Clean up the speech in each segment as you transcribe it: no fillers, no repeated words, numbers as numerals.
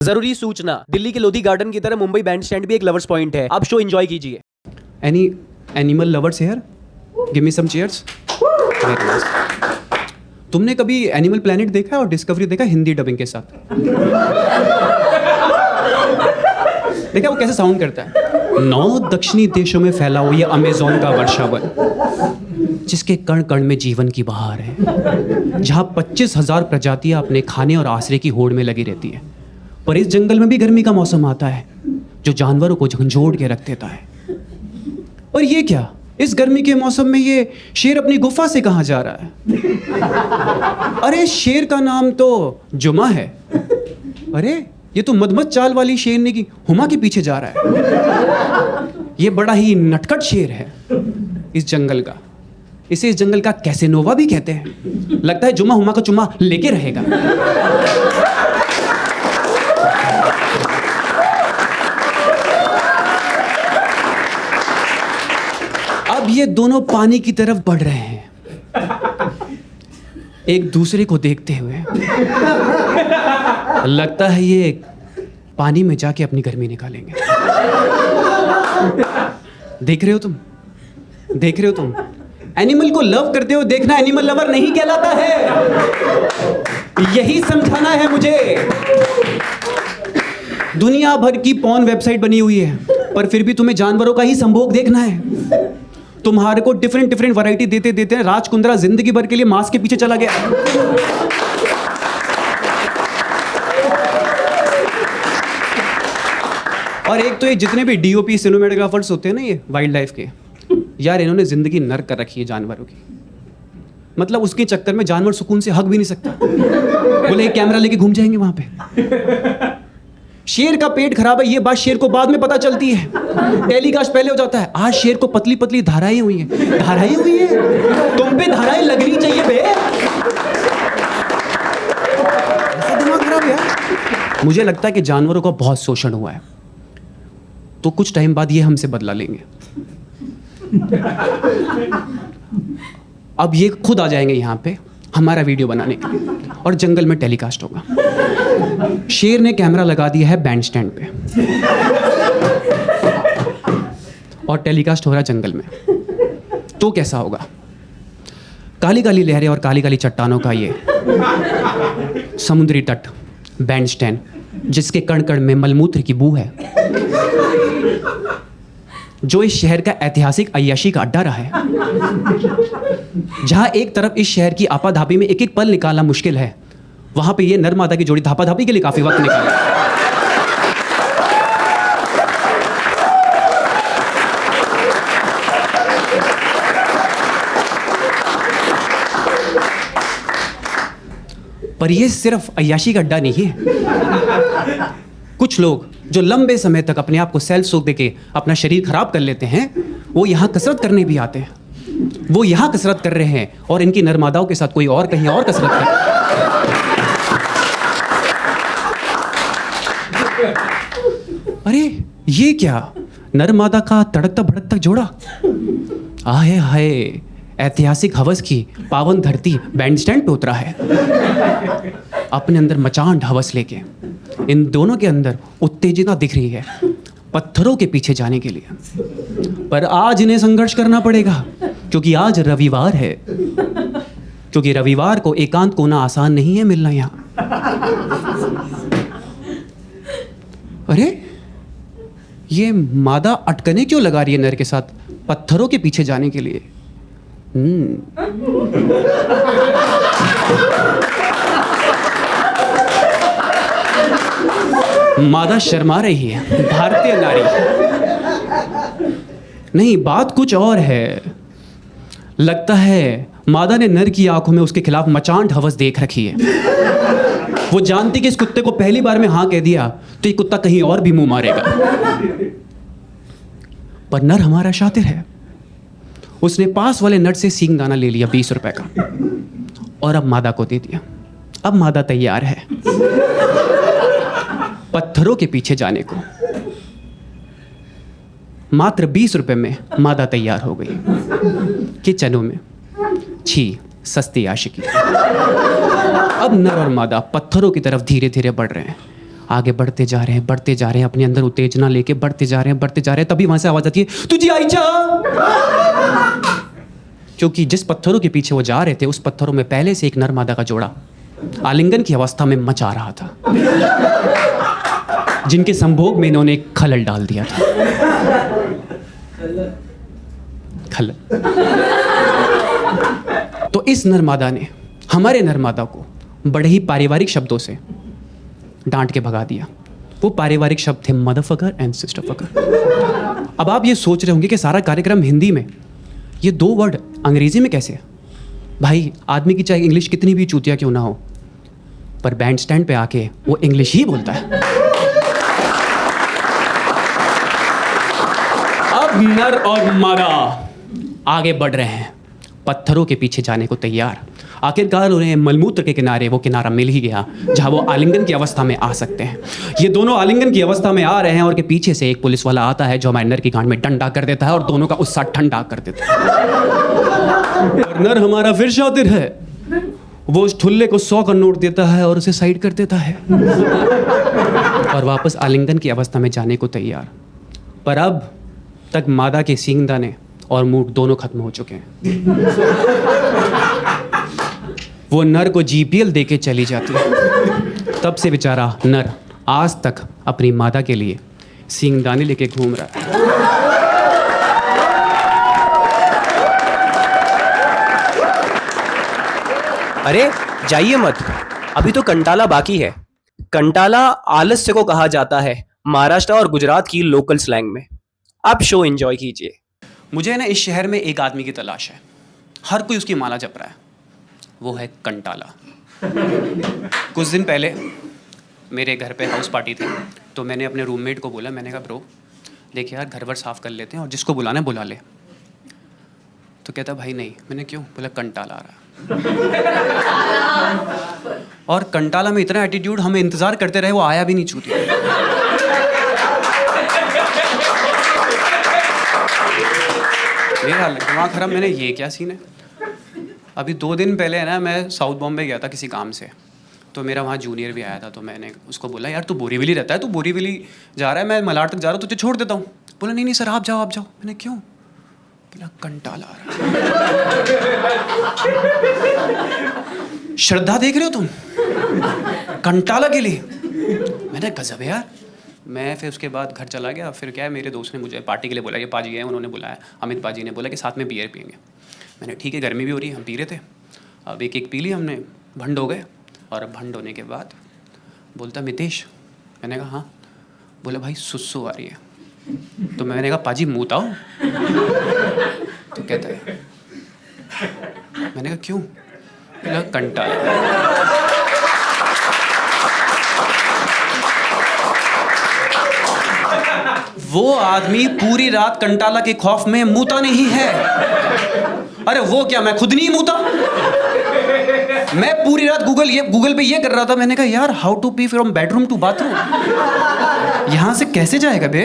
जरूरी सूचना, दिल्ली के लोधी गार्डन की तरह मुंबई बैंड स्टैंड भी एक लवर्स पॉइंट है। आप शो एंजॉय कीजिए। Any animal lovers here? Give me some cheers. Very nice. तुमने कभी एनिमल प्लैनेट देखा है और डिस्कवरी देखा हिंदी डबिंग के साथ? देखा वो कैसे साउंड करता है? 9 दक्षिणी देशों में फैला हुआ ये अमेज़न का वर्षावन, जिसके कण कण में जीवन की बहार है, जहाँ 25,000 प्रजातियां अपने खाने और आश्रय की होड़ में लगी रहती है। पर इस जंगल में भी गर्मी का मौसम आता है, जो जानवरों को झंझोड़ के रख देता है। और ये क्या, इस गर्मी के मौसम में ये शेर अपनी गुफा से कहाँ जा रहा है? अरे शेर का नाम तो जुमा है। अरे ये तो मदमत चाल वाली शेरनी की हुमा के पीछे जा रहा है। ये बड़ा ही नटखट शेर है इस जंगल का। इसे इस जंगल का कैसेनोवा भी कहते हैं। लगता है जुमा हुमा का चुम्मा लेके रहेगा। अब ये दोनों पानी की तरफ बढ़ रहे हैं, एक दूसरे को देखते हुए। लगता है ये पानी में जाके अपनी गर्मी निकालेंगे। देख रहे हो तुम? देख रहे हो तुम? एनिमल को लव करते हो देखना एनिमल लवर नहीं कहलाता है। यही समझाना है मुझे। दुनिया भर की पॉर्न वेबसाइट बनी हुई है, पर फिर भी तुम्हें जानवरों का ही संभोग देखना है। तुम्हारे को डिफरेंट वैरायटी देते देते राजकुंद्रा जिंदगी भर के लिए मांस के पीछे चला गया। और एक तो ये जितने भी डीओपी सिनेमेटोग्राफर्स होते हैं ना, ये वाइल्ड लाइफ के, यार इन्होंने जिंदगी नर्क कर रखी है जानवरों की। मतलब उसके चक्कर में जानवर सुकून से हक भी नहीं सकता। बोले कैमरा लेके घूम जाएंगे वहां पे। शेर का पेट खराब है, ये बात शेर को बाद में पता चलती है। टेलीकास्ट पहले हो जाता है। आज शेर को पतली पतली धाराएं हुई हैं। धाराएं हुई है? तुम पे धाराएं लगनी चाहिए बे। ऐसा दिमाग खराब है। मुझे लगता है कि जानवरों का बहुत शोषण हुआ है, तो कुछ टाइम बाद ये हमसे बदला लेंगे। अब ये खुद आ जाएंगे यहाँ पे हमारा वीडियो बनाने के लिए, और जंगल में टेलीकास्ट होगा। शेर ने कैमरा लगा दिया है बैंड स्टैंड पे, और टेलीकास्ट हो रहा है जंगल में। तो कैसा होगा? काली काली लहरें और काली काली चट्टानों का ये समुद्री तट, बैंड स्टैंड, जिसके कण कण में मलमूत्र की बू है, जो इस शहर का ऐतिहासिक अय्याशी का अड्डा रहा है, जहां एक तरफ इस शहर की आपाधापी में एक एक पल निकालना मुश्किल है, वहां पे ये नर मादा की जोड़ी धापाधापी के लिए काफी वक्त निकाला। पर ये सिर्फ अय्याशी का अड्डा नहीं है। कुछ लोग जो लंबे समय तक अपने आप को सेल्फ सोख देके अपना शरीर खराब कर लेते हैं, वो यहाँ कसरत करने भी आते हैं। वो यहाँ कसरत कर रहे हैं और इनकी नरमादाओं के साथ कोई और कहीं और कसरत कर रहा है। अरे ये क्या, नरमादा का तड़कता भड़कता जोड़ा। आहे हाय, ऐतिहासिक हवस की पावन धरती बैंड स्टैंड पे उतरा है, अपने अंदर मचान हवस लेके। इन दोनों के अंदर उत्तेजना दिख रही है पत्थरों के पीछे जाने के लिए। पर आज इन्हें संघर्ष करना पड़ेगा, क्योंकि आज रविवार है। क्योंकि रविवार को एकांत कोना आसान नहीं है मिलना यहाँ। अरे ये मादा अटकने क्यों लगा रही है नर के साथ पत्थरों के पीछे जाने के लिए? मादा शर्मा रही है, भारतीय नारी। नहीं, बात कुछ और है। लगता है मादा ने नर की आंखों में उसके खिलाफ मचांट हवस देख रखी है। वो जानती कि इस कुत्ते को पहली बार में हाँ कह दिया तो ये कुत्ता कहीं और भी मुंह मारेगा। पर नर हमारा शातिर है। उसने पास वाले नट से सींग दाना ले लिया 20 रुपए का, और अब मादा को दे दिया। अब मादा तैयार है पत्थरों के पीछे जाने को। मात्र 20 रुपए में मादा तैयार हो गई। कि चनों में छी सस्ती आशिकी। अब नर और मादा पत्थरों की तरफ धीरे धीरे बढ़ रहे हैं। आगे बढ़ते जा रहे हैं, बढ़ते जा रहे हैं, अपने अंदर उत्तेजना लेके बढ़ते जा रहे हैं, बढ़ते जा रहे हैं। तभी वहां से आवाज आती है, तुझे आई जा। क्योंकि जिस पत्थरों के पीछे वो जा रहे थे, उस पत्थरों में पहले से एक नर मादा का जोड़ा आलिंगन की अवस्था में मचा रहा था, जिनके संभोग में इन्होंने एक खलल डाल दिया था। खलल। तो इस नरमादा ने हमारे नरमादा को बड़े ही पारिवारिक शब्दों से डांट के भगा दिया। वो पारिवारिक शब्द थे मदरफकर एंड सिस्टरफकर। अब आप ये सोच रहे होंगे कि सारा कार्यक्रम हिंदी में, ये दो वर्ड अंग्रेजी में कैसे है? भाई, आदमी की चाहे इंग्लिश कितनी भी चूतिया क्यों ना हो, पर बैंड स्टैंड पे आके वो इंग्लिश ही बोलता है। अब नर और मादा आगे बढ़ रहे हैं, पत्थरों के पीछे जाने को तैयार। आखिरकार उन्हें मलमूत्र के किनारे वो किनारा मिल ही गया जहां वो आलिंगन की अवस्था में आ सकते हैं। ये दोनों आलिंगन की अवस्था में आ रहे हैं और के पीछे से एक पुलिस वाला आता है जो हमारे नर की गांड में डंडा कर देता है और दोनों का उत्साह ठंडा कर देता है। और नर हमारा फिर शातिर है, वो उस ठुल्ले को 100 का नोट देता है और उसे साइड कर देता है और वापस आलिंगन की अवस्था में जाने को तैयार। पर अब तक मादा के सींगदाने और मूठ दोनों खत्म हो चुके हैं। वो नर को जीपीएल देके चली जाती है। तब से बेचारा नर आज तक अपनी मादा के लिए सींगदाने लेके घूम रहा है। अरे जाइए मत, अभी तो कंटाला बाकी है। कंटाला आलस्य को कहा जाता है महाराष्ट्र और गुजरात की लोकल स्लैंग में। आप शो एंजॉय कीजिए। मुझे ना इस शहर में एक आदमी की तलाश है, हर कोई उसकी माला जप रहा है। वो है कंटाला। कुछ दिन पहले मेरे घर पे हाउस पार्टी थी, तो मैंने अपने रूममेट को बोला, मैंने कहा ब्रो देखिए यार, घर वर साफ़ कर लेते हैं और जिसको बुलाना है बुला ले। तो कहता भाई नहीं। मैंने क्यों? बोला कंटाला आ रहा है। और कंटाला में इतना एटीट्यूड, हमें इंतज़ार करते रहे, वो आया भी नहीं छूती। मेरा दिमाग खराब, मैंने ये क्या सीन है। अभी 2 दिन पहले है ना, मैं साउथ बॉम्बे गया था किसी काम से, तो मेरा वहाँ जूनियर भी आया था। तो मैंने उसको बोला यार तू बोरीवली रहता है, तू बोरीवली जा रहा है, मैं मलाड तक जा रहा हूँ, तुझे छोड़ देता हूँ। बोला नहीं नहीं सर, आप जाओ आप जाओ। मैंने क्यों? बोला कंटाला आ रहा। श्रद्धा देख रहे हो तुम कंटाला के लिए? मैंने गजब है यार। मैं फिर उसके बाद घर चला गया। फिर क्या है, मेरे दोस्त ने मुझे पार्टी के लिए बुलाया, पाजी गए, उन्होंने बुलाया, अमित पाजी ने बोला कि साथ में बियर पियेंगे। मैंने ठीक है, गर्मी भी हो रही है, हम पी रहे थे। अब एक एक पी ली हमने, भंड हो गए। और भंड होने के बाद बोलता मितेश। मैंने कहा हाँ। बोला भाई सुसु आ रही है। तो मैंने कहा पाजी मूत आओ। तो कहता है, मैंने कहा क्यों? बोला कंटाला। वो आदमी पूरी रात कंटाला के खौफ में मूता नहीं है। अरे वो क्या, मैं खुद नहीं मूता। मैं पूरी रात गूगल पे ये कर रहा था। मैंने कहा यार how to pee from bedroom to bathroom, यहाँ से कैसे जाएगा बे।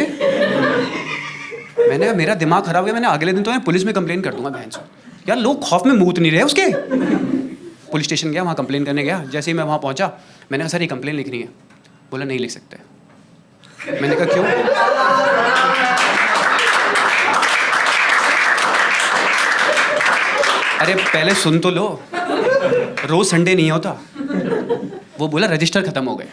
मैंने कहा मेरा दिमाग खराब हो गया। मैंने अगले दिन तो मैं पुलिस में कंप्लेन कर दूंगा बहन से। यार लोग खौफ में मूत नहीं रहे उसके। पुलिस स्टेशन गया, वहाँ कंप्लेन करने गया। जैसे ही मैं वहाँ पहुँचा, मैंने कहा सर ये कंप्लेन लिखनी है। बोला नहीं लिख सकते। मैंने कहा क्यों? अरे पहले सुन तो लो, रोज संडे नहीं होता। वो बोला रजिस्टर खत्म हो गए।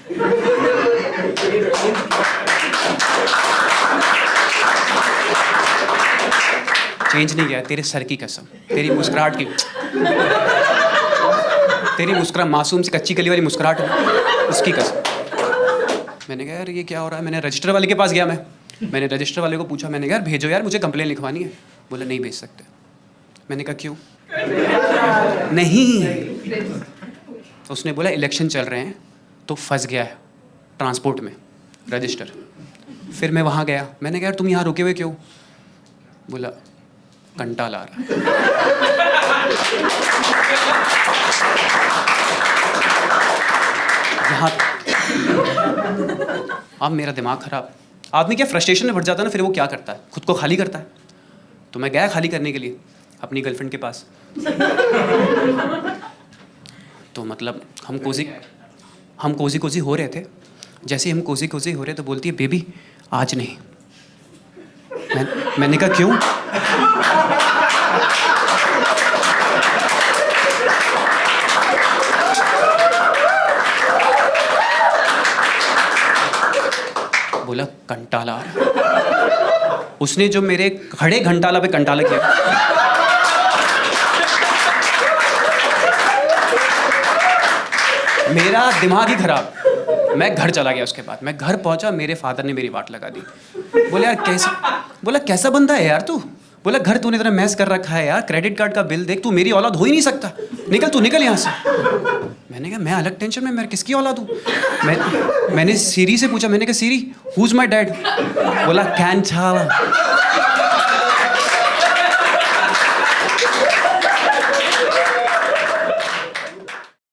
चेंज नहीं किया, तेरे सर की कसम, तेरी मुस्कुराहट की, तेरी मुस्कुरा मासूम सी कच्ची कली वाली मुस्कुराहट है, उसकी कसम। मैंने कहा यार ये क्या हो रहा है। मैंने रजिस्टर वाले के पास गया। मैंने रजिस्टर वाले को पूछा, मैंने कहा यार भेजो यार, मुझे कंप्लेन लिखवानी है। बोला नहीं भेज सकते। मैंने कहा क्यों? नहीं। उसने बोला इलेक्शन चल रहे हैं तो फंस गया है ट्रांसपोर्ट में रजिस्टर। फिर मैं वहाँ गया। मैंने कहा यार तुम यहाँ रुके हुए क्यों? बोला कंटाला आ रहा। यहाँ अब मेरा दिमाग खराब। आदमी क्या फ्रस्ट्रेशन में भर जाता है ना, फिर वो क्या करता है, खुद को खाली करता है। तो मैं गया खाली करने के लिए अपनी गर्लफ्रेंड के पास। तो मतलब हम कोजी हो रहे थे। जैसे हम कोसी कोसी हो रहे तो बोलती है बेबी आज नहीं। मैंने कहा क्यों? बोला कंटाला आ रहा। उसने जो मेरे खड़े घंटाला पे कंटाला किया, मेरा दिमाग ही खराब। मैं घर चला गया। उसके बाद मैं घर पहुंचा, मेरे फादर ने मेरी वाट लगा दी। बोले यार कैसे, बोला कैसा बंदा है यार तू? बोला घर तूने इतना मैस कर रखा है यार, क्रेडिट कार्ड का बिल देख, तू मेरी औलाद हो ही नहीं सकता, निकल तू निकल यहाँ से। मैंने कहा मैं अलग टेंशन में, मैं किसकी औलाद हूँ? मैंने सीरी से पूछा, मैंने कहा सीरी हु इज माई डैड? बोला कैन छावा।